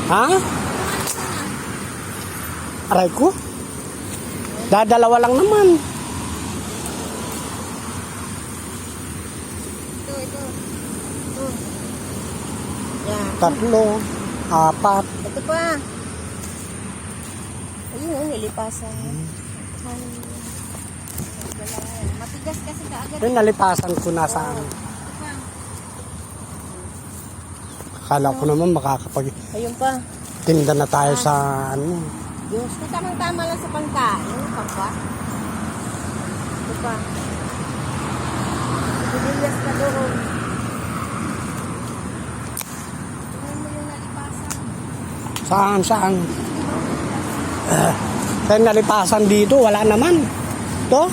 Ha? Aray ko? Dadalawa lang naman. Ito. Yan. 3, 4. Ito pa. Ayun o, nilipasan. Matigas kasi kaagad. Yung nalipasan ko na sa ano. Ito pa. Akala ko naman makakapag Ayun pa. tinda na tayo sa ano. Diyos ko, tamang-tama lang sa pangkain. Papa. Ito pa. Bibilyas ka doon. Tingnan mo yung nalipasan. Saan? Kaya nalipasan dito, wala naman. To?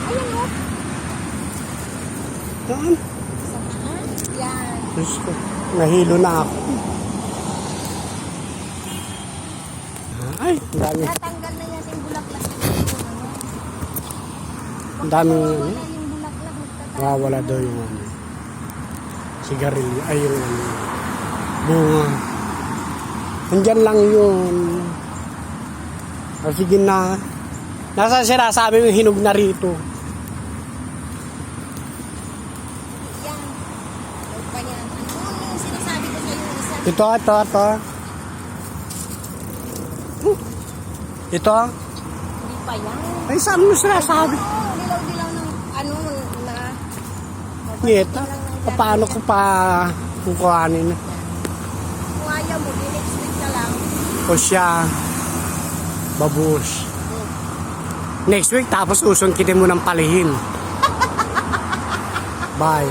Ayun o. Saan? Yan. Diyos ko, nahilo na ako. Ay, ang dami. Natanggal na yan yung bulaklak. Ang daming ano. Wala yung bulaklak. Wala daw yung ano. Sigarilyo. Ay, yung ano. Bunga. Nandyan lang yun. O sige na. Nasa sinasabi yung hinog na rito. Yan. Ano pa yan? Ano yung sinasabi ko sa'yo? Isa. Ito. Ito. Hindi pa yan. Ay, saan mo sinasabi? Oo, dilaw-dilaw ng ano na. Ito. Paano ko pa kukuhanin? Kung ayaw mo, next week na lang. O siya. Babush. Next week, tapos usong kita mo ng palihin. Bye.